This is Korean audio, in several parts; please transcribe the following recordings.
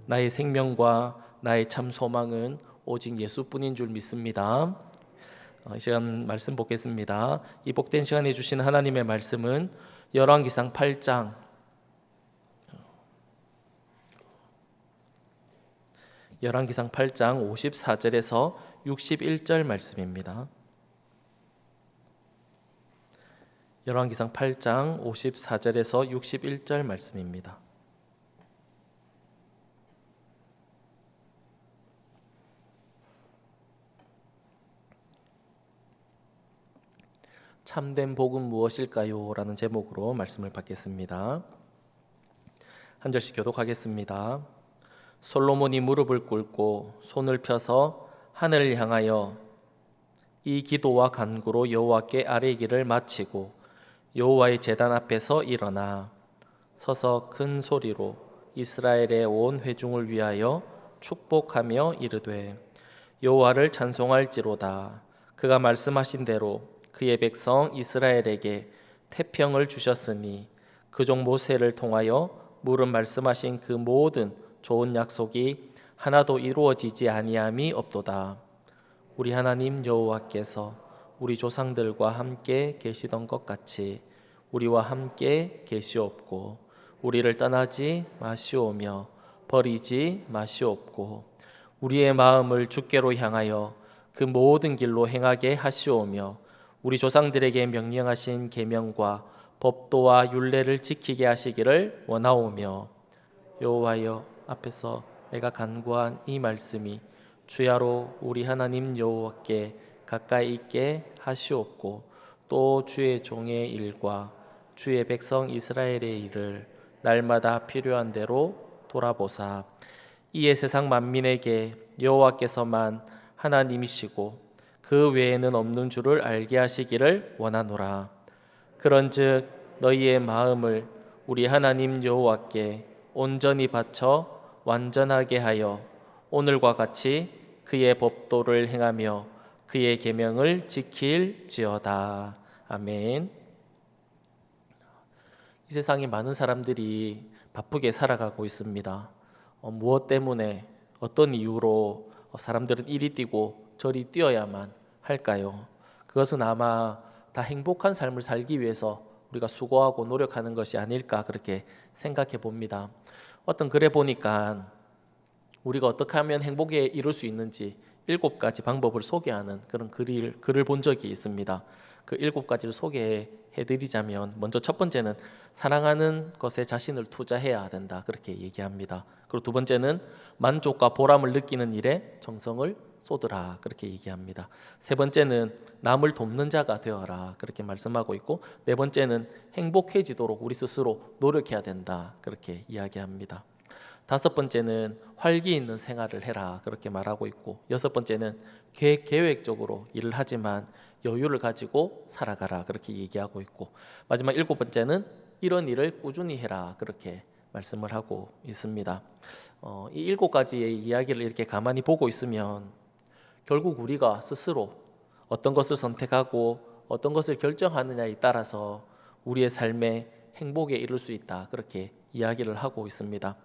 나의 생명과 나의 참 소망은 오직 예수뿐인 줄 믿습니다. 이 시간 말씀 보겠습니다. 이 복된 시간에 주신 하나님의 말씀은 열왕기상 8장 54절에서 61절 말씀입니다. 열왕기상 8장 54절에서 61절 말씀입니다. 참된 복은 무엇일까요? 라는 제목으로 말씀을 받겠습니다. 한 절씩 교독하겠습니다. 솔로몬이 무릎을 꿇고 손을 펴서 하늘을 향하여 이 기도와 간구로 여호와께 아뢰기를 마치고 여호와의 제단 앞에서 일어나 서서 큰 소리로 이스라엘의 온 회중을 위하여 축복하며 이르되 여호와를 찬송할지로다. 그가 말씀하신 대로 그의 백성 이스라엘에게 태평을 주셨으니 그종 모세를 통하여 물은 말씀하신 그 모든 좋은 약속이 하나도 이루어지지 아니함이 없도다. 우리 하나님 여호와께서 우리 조상들과 함께 계시던 것 같이 우리와 함께 계시옵고 우리를 떠나지 마시오며 버리지 마시옵고 우리의 마음을 주께로 향하여 그 모든 길로 행하게 하시오며 우리 조상들에게 명령하신 계명과 법도와 율례를 지키게 하시기를 원하오며 여호와여 앞에서 내가 간구한 이 말씀이 주야로 우리 하나님 여호와께 가까이 있게 하시옵고 또 주의 종의 일과 주의 백성 이스라엘의 일을 날마다 필요한 대로 돌아보사 이에 세상 만민에게 여호와께서만 하나님이시고 그 외에는 없는 줄을 알게 하시기를 원하노라. 그런즉 너희의 마음을 우리 하나님 여호와께 온전히 바쳐 완전하게 하여 오늘과 같이 그의 법도를 행하며 그의 계명을 지킬지어다. 아멘. 이 세상에 많은 사람들이 바쁘게 살아가고 있습니다. 무엇 때문에 어떤 이유로 사람들은 이리 뛰고 저리 뛰어야만 할까요? 그것은 아마 다 행복한 삶을 살기 위해서 우리가 수고하고 노력하는 것이 아닐까 그렇게 생각해 봅니다. 어떤 글에 보니까 우리가 어떻게 하면 행복에 이룰 수 있는지 7가지 방법을 소개하는 그런 글을 본 적이 있습니다. 그 7가지를 소개해 드리자면 먼저 첫 번째는 사랑하는 것에 자신을 투자해야 된다 그렇게 얘기합니다. 그리고 두 번째는 만족과 보람을 느끼는 일에 정성을 쏟으라 그렇게 얘기합니다. 세 번째는 남을 돕는 자가 되어라 그렇게 말씀하고 있고 네 번째는 행복해지도록 우리 스스로 노력해야 된다 그렇게 이야기합니다. 다섯 번째는 활기 있는 생활을 해라 그렇게 말하고 있고 여섯 번째는 계획적으로 일을 하지만 여유를 가지고 살아가라 그렇게 얘기하고 있고 마지막 7번째는 이런 일을 꾸준히 해라 그렇게 말씀을 하고 있습니다. 이 7가지의 이야기를 이렇게 가만히 보고 있으면 결국 우리가 스스로 어떤 것을 선택하고 어떤 것을 결정하느냐에 따라서 우리의 삶의 행복에 이룰 수 있다 그렇게 이야기를 하고 있습니다.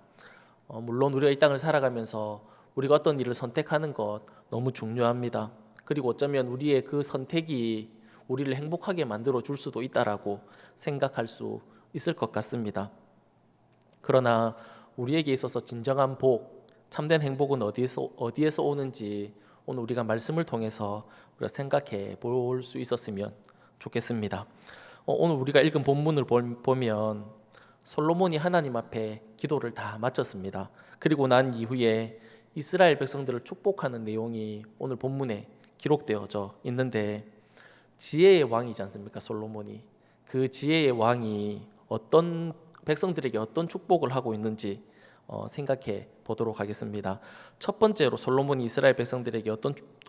물론 우리가 이 땅을 살아가면서 우리가 어떤 일을 선택하는 것 너무 중요합니다. 그리고 어쩌면 우리의 그 선택이 우리를 행복하게 만들어 줄 수도 있다라고 생각할 수 있을 것 같습니다. 그러나 우리에게 있어서 진정한 복, 참된 행복은 어디에서 오는지 오늘 우리가 말씀을 통해서 우리가 생각해 볼 수 있었으면 좋겠습니다. 오늘 우리가 읽은 본문을 보면 솔로몬이 하나님 앞에 기도를 다 마쳤습니다. 그리고 난 이후에 이스라엘 백성들을 축복하는 내용이 오늘 본문에 기록되어져 있는데 지혜의 왕이지 않습니까? 솔로몬이. 그 지혜의 왕이 어떤 백성들에게 어떤 축복을 하고 있는지 생각해 보도록 하겠습니다. 첫 번째로 솔로몬이 이스라엘 백성들에게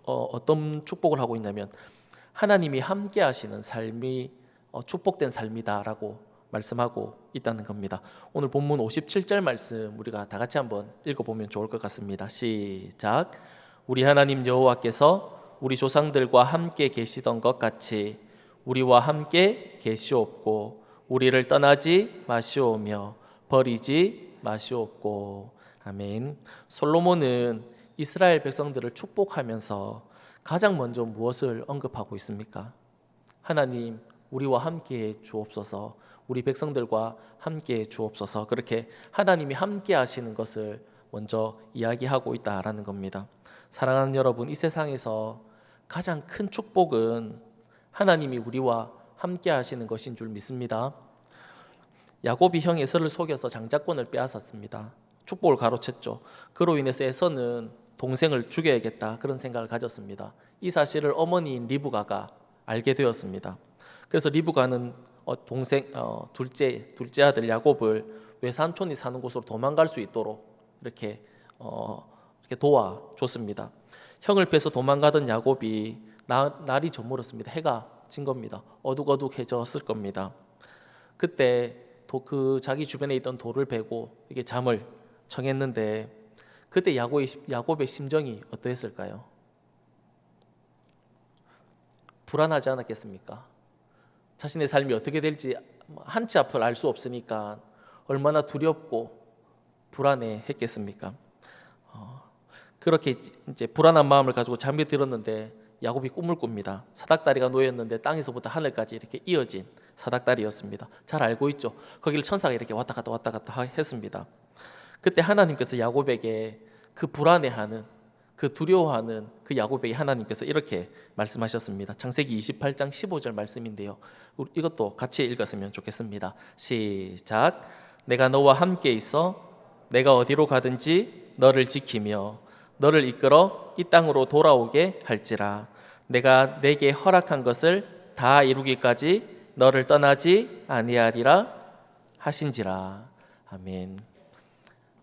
어떤 축복을 하고 있냐면 하나님이 함께 하시는 삶이 축복된 삶이다라고 말씀하고 있다는 겁니다. 오늘 본문 57절 말씀 우리가 다 같이 한번 읽어보면 좋을 것 같습니다. 시작. 우리 하나님 여호와께서 우리 조상들과 함께 계시던 것 같이 우리와 함께 계시옵고 우리를 떠나지 마시오며 버리지 마시옵고. 아멘. 솔로몬은 이스라엘 백성들을 축복하면서 가장 먼저 무엇을 언급하고 있습니까? 하나님, 우리와 함께해 주옵소서. 우리 백성들과 함께해 주옵소서. 그렇게 하나님이 함께 하시는 것을 먼저 이야기하고 있다라는 겁니다. 사랑하는 여러분, 이 세상에서 가장 큰 축복은 하나님이 우리와 함께 하시는 것인 줄 믿습니다. 야곱이 형 에서를 속여서 장자권을 빼앗았습니다. 축복을 가로챘죠. 그로 인해서 에서는 동생을 죽여야겠다 그런 생각을 가졌습니다. 이 사실을 어머니인 리브가가 알게 되었습니다. 그래서 리브가는 둘째 아들 야곱을 외삼촌이 사는 곳으로 도망갈 수 있도록 이렇게 도와줬습니다. 형을 빼서 도망가던 야곱이 날이 저물었습니다. 해가 진 겁니다. 어둑어둑해졌을 겁니다. 그때 그 자기 주변에 있던 돌을 베고 이게 잠을 청했는데 그때 야곱의 심정이 어떠했을까요? 불안하지 않았겠습니까? 자신의 삶이 어떻게 될지 한치 앞을 알 수 없으니까 얼마나 두렵고 불안해했겠습니까? 그렇게 이제 불안한 마음을 가지고 잠이 들었는데 야곱이 꿈을 꿉니다. 사닥다리가 놓였는데 땅에서부터 하늘까지 이렇게 이어진 사닥다리였습니다. 잘 알고 있죠. 거기를 천사가 이렇게 왔다 갔다 했습니다. 그때 하나님께서 야곱에게 그 불안해하는 그 두려워하는 그 야곱에게 하나님께서 이렇게 말씀하셨습니다. 창세기 28장 15절 말씀인데요. 이것도 같이 읽었으면 좋겠습니다. 시작. 내가 너와 함께 있어 내가 어디로 가든지 너를 지키며 너를 이끌어 이 땅으로 돌아오게 할지라. 내가 내게 허락한 것을 다 이루기까지 너를 떠나지 아니하리라 하신지라. 아멘.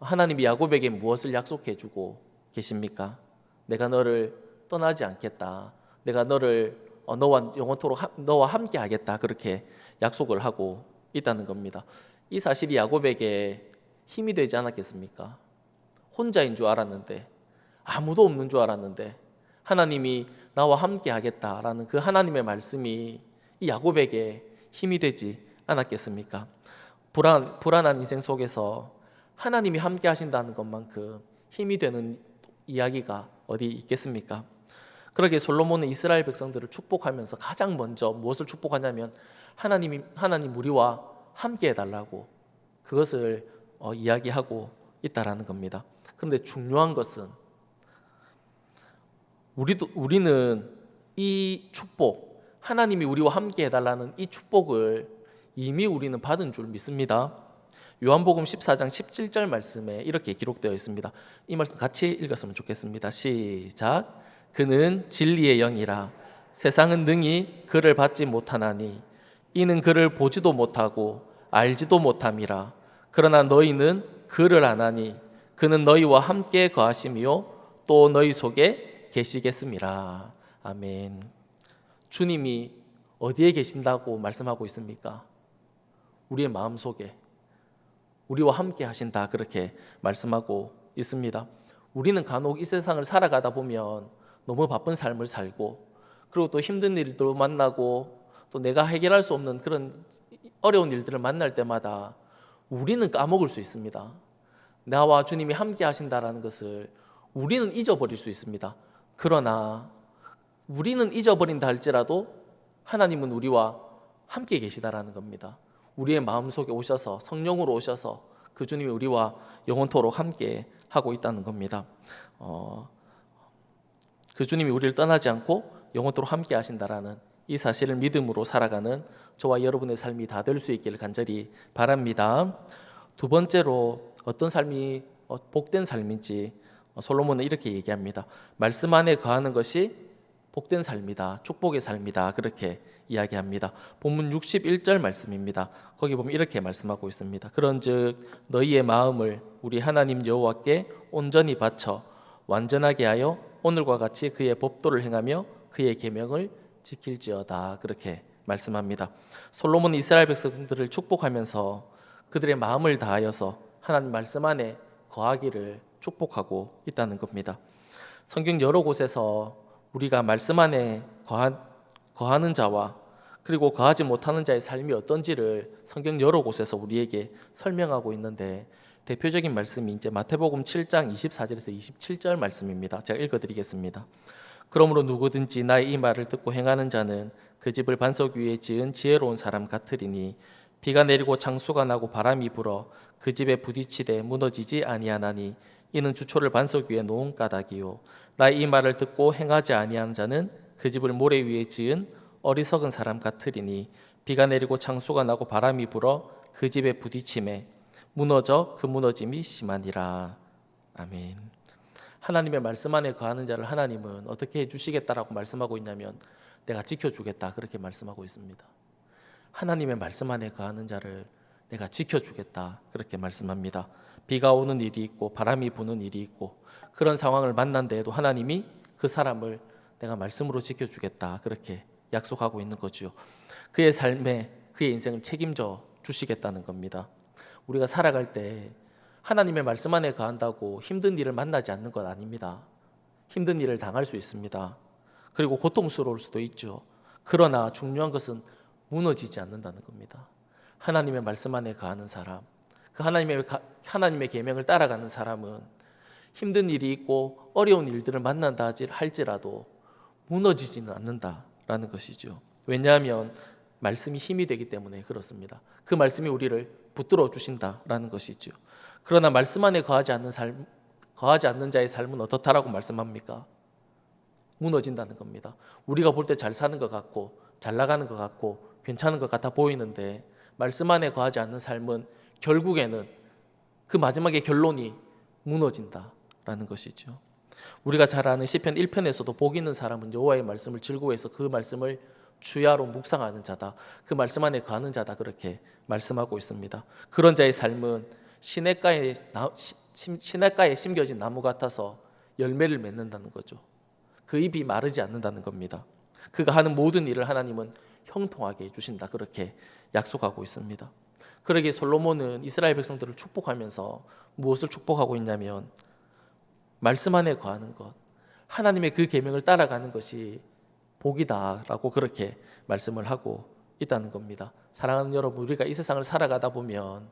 하나님이 야곱에게 무엇을 약속해 주고 계십니까? 내가 너를 떠나지 않겠다. 내가 너를 너와 영원토록 너와 함께 하겠다. 그렇게 약속을 하고 있다는 겁니다. 이 사실이 야곱에게 힘이 되지 않았겠습니까? 혼자인 줄 알았는데, 아무도 없는 줄 알았는데 하나님이 나와 함께 하겠다라는 그 하나님의 말씀이 이 야곱에게 힘이 되지 않았겠습니까? 불안한 인생 속에서 하나님이 함께 하신다는 것만큼 힘이 되는 이야기가 어디 있겠습니까? 그러게 솔로몬은 이스라엘 백성들을 축복하면서 가장 먼저 무엇을 축복하냐면 하나님 우리와 함께 해달라고 그것을 이야기하고 있다라는 겁니다. 그런데 중요한 것은 우리는 이 축복, 하나님이 우리와 함께 해달라는 이 축복을 이미 우리는 받은 줄 믿습니다. 요한복음 14장 17절 말씀에 이렇게 기록되어 있습니다. 이 말씀 같이 읽었으면 좋겠습니다. 시작. 그는 진리의 영이라 세상은 능히 그를 받지 못하나니 이는 그를 보지도 못하고 알지도 못함이라. 그러나 너희는 그를 아나니 그는 너희와 함께 거하시며 또 너희 속에 계시겠음이라. 아멘. 주님이 어디에 계신다고 말씀하고 있습니까? 우리의 마음속에 우리와 함께 하신다 그렇게 말씀하고 있습니다. 우리는 간혹 이 세상을 살아가다 보면 너무 바쁜 삶을 살고 그리고 또 힘든 일도 만나고 또 내가 해결할 수 없는 그런 어려운 일들을 만날 때마다 우리는 까먹을 수 있습니다. 나와 주님이 함께 하신다라는 것을 우리는 잊어버릴 수 있습니다. 그러나 우리는 잊어버린다 할지라도 하나님은 우리와 함께 계시다라는 겁니다. 우리의 마음속에 오셔서 성령으로 오셔서 그 주님이 우리와 영원토록 함께 하고 있다는 겁니다. 그 주님이 우리를 떠나지 않고 영원토록 함께 하신다라는 이 사실을 믿음으로 살아가는 저와 여러분의 삶이 다 될 수 있기를 간절히 바랍니다. 두 번째로 어떤 삶이 복된 삶인지 솔로몬은 이렇게 얘기합니다. 말씀 안에 거하는 것이 복된 삶이다. 축복의 삶이다. 그렇게 이야기합니다. 본문 61절 말씀입니다. 거기 보면 이렇게 말씀하고 있습니다. 그런즉 너희의 마음을 우리 하나님 여호와께 온전히 바쳐 완전하게 하여 오늘과 같이 그의 법도를 행하며 그의 계명을 지킬지어다. 그렇게 말씀합니다. 솔로몬은 이스라엘 백성들을 축복하면서 그들의 마음을 다하여서 하나님 말씀 안에 거하기를 축복하고 있다는 겁니다. 성경 여러 곳에서 우리가 말씀 안에 거하는 자와 그리고 거하지 못하는 자의 삶이 어떤지를 성경 여러 곳에서 우리에게 설명하고 있는데 대표적인 말씀이 이제 마태복음 7장 24절에서 27절 말씀입니다. 제가 읽어드리겠습니다. 그러므로 누구든지 나의 이 말을 듣고 행하는 자는 그 집을 반석 위에 지은 지혜로운 사람 같으리니 비가 내리고 창수가 나고 바람이 불어 그 집에 부딪히되 무너지지 아니하나니 이는 주초를 반석 위에 놓은 까닭이요 나의 이 말을 듣고 행하지 아니한 자는 그 집을 모래 위에 지은 어리석은 사람 같으리니 비가 내리고 창수가 나고 바람이 불어 그 집에 부딪힘에 무너져 그 무너짐이 심하니라. 아멘. 하나님의 말씀 안에 거하는 자를 하나님은 어떻게 해주시겠다라고 말씀하고 있냐면 내가 지켜주겠다 그렇게 말씀하고 있습니다. 하나님의 말씀 안에 거하는 자를 내가 지켜주겠다 그렇게 말씀합니다. 비가 오는 일이 있고 바람이 부는 일이 있고 그런 상황을 만난 데에도 하나님이 그 사람을 내가 말씀으로 지켜주겠다 그렇게 약속하고 있는 거죠. 그의 삶에 그의 인생을 책임져 주시겠다는 겁니다. 우리가 살아갈 때 하나님의 말씀 안에 거한다고 힘든 일을 만나지 않는 것 아닙니다. 힘든 일을 당할 수 있습니다. 그리고 고통스러울 수도 있죠. 그러나 중요한 것은 무너지지 않는다는 겁니다. 하나님의 말씀 안에 거하는 사람, 그 하나님의 계명을 따라가는 사람은 힘든 일이 있고 어려운 일들을 만난다 할지라도 무너지지는 않는다라는 것이죠. 왜냐하면 말씀이 힘이 되기 때문에 그렇습니다. 그 말씀이 우리를 붙들어 주신다라는 것이죠. 그러나 말씀 안에 거하지 않는 자의 삶은 어떻다라고 말씀합니까? 무너진다는 겁니다. 우리가 볼 때 잘 사는 것 같고 잘 나가는 것 같고 괜찮은 것 같아 보이는데 말씀 안에 거하지 않는 삶은 결국에는 그 마지막의 결론이 무너진다라는 것이죠. 우리가 잘 아는 시편 1편에서도 복 있는 사람은 여호와의 말씀을 즐거워해서 그 말씀을 주야로 묵상하는 자다. 그 말씀 안에 거하는 자다 그렇게 말씀하고 있습니다. 그런 자의 삶은 시냇가에 심겨진 나무 같아서 열매를 맺는다는 거죠. 그 잎이 마르지 않는다는 겁니다. 그가 하는 모든 일을 하나님은 형통하게 해주신다 그렇게 약속하고 있습니다. 그러기에 솔로몬은 이스라엘 백성들을 축복하면서 무엇을 축복하고 있냐면 말씀 안에 거하는 것, 하나님의 그 계명을 따라가는 것이 복이다라고 그렇게 말씀을 하고 있다는 겁니다. 사랑하는 여러분, 우리가 이 세상을 살아가다 보면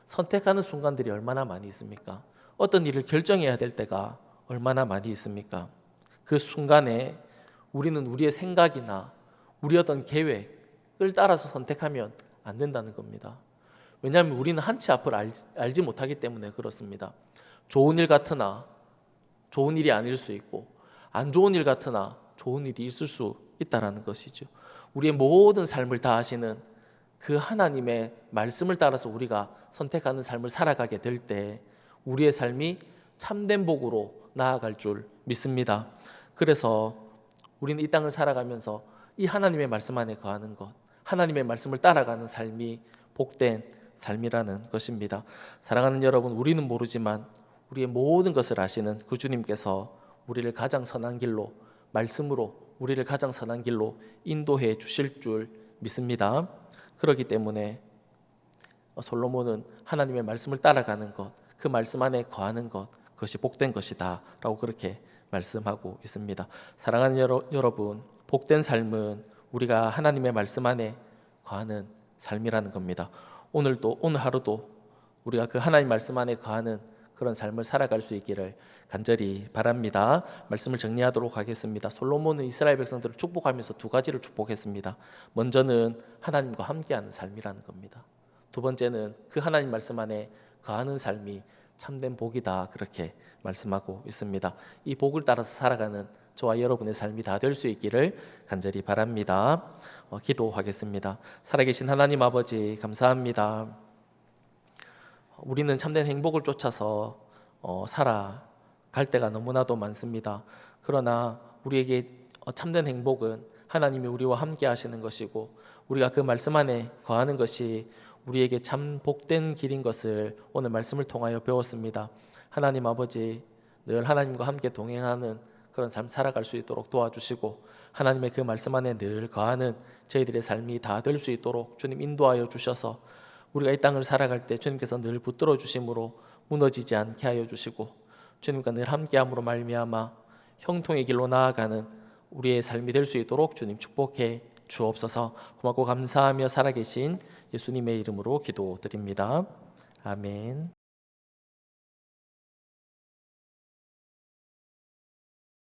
선택하는 순간들이 얼마나 많이 있습니까? 어떤 일을 결정해야 될 때가 얼마나 많이 있습니까? 그 순간에 우리는 우리의 생각이나 우리 어떤 계획을 따라서 선택하면 안 된다는 겁니다. 왜냐하면 우리는 한치 앞을 알지 못하기 때문에 그렇습니다. 좋은 일 같으나 좋은 일이 아닐 수 있고 안 좋은 일 같으나 좋은 일이 있을 수 있다는 것이죠. 우리의 모든 삶을 다 아시는 그 하나님의 말씀을 따라서 우리가 선택하는 삶을 살아가게 될 때 우리의 삶이 참된 복으로 나아갈 줄 믿습니다. 그래서 우리는 이 땅을 살아가면서 이 하나님의 말씀 안에 거하는 것, 하나님의 말씀을 따라가는 삶이 복된 삶이라는 것입니다. 사랑하는 여러분, 우리는 모르지만 우리의 모든 것을 아시는 그 주님께서 우리를 가장 선한 길로, 말씀으로 우리를 가장 선한 길로 인도해 주실 줄 믿습니다. 그렇기 때문에 솔로몬은 하나님의 말씀을 따라가는 것, 그 말씀 안에 거하는 것, 그것이 복된 것이다 라고 그렇게 말씀하고 있습니다. 사랑하는 여러분, 복된 삶은 우리가 하나님의 말씀 안에 거하는 삶이라는 겁니다. 오늘 하루도 우리가 그 하나님 말씀 안에 거하는 그런 삶을 살아갈 수 있기를 간절히 바랍니다. 말씀을 정리하도록 하겠습니다. 솔로몬은 이스라엘 백성들을 축복하면서 두 가지를 축복했습니다. 먼저는 하나님과 함께하는 삶이라는 겁니다. 두 번째는 그 하나님 말씀 안에 거하는 삶이 참된 복이다 그렇게 말씀하고 있습니다. 이 복을 따라서 살아가는 저와 여러분의 삶이 다 될 수 있기를 간절히 바랍니다. 기도하겠습니다. 살아계신 하나님 아버지 감사합니다. 우리는 참된 행복을 쫓아서 살아갈 때가 너무나도 많습니다. 그러나 우리에게 참된 행복은 하나님이 우리와 함께 하시는 것이고 우리가 그 말씀 안에 거하는 것이 우리에게 참 복된 길인 것을 오늘 말씀을 통하여 배웠습니다. 하나님 아버지, 늘 하나님과 함께 동행하는 그런 삶 살아갈 수 있도록 도와주시고 하나님의 그 말씀 안에 늘 거하는 저희들의 삶이 다 될 수 있도록 주님 인도하여 주셔서 우리가 이 땅을 살아갈 때 주님께서 늘 붙들어 주심으로 무너지지 않게 하여 주시고 주님과 늘 함께함으로 말미암아 형통의 길로 나아가는 우리의 삶이 될 수 있도록 주님 축복해 주옵소서. 고맙고 감사하며 살아계신 예수님의 이름으로 기도드립니다. 아멘.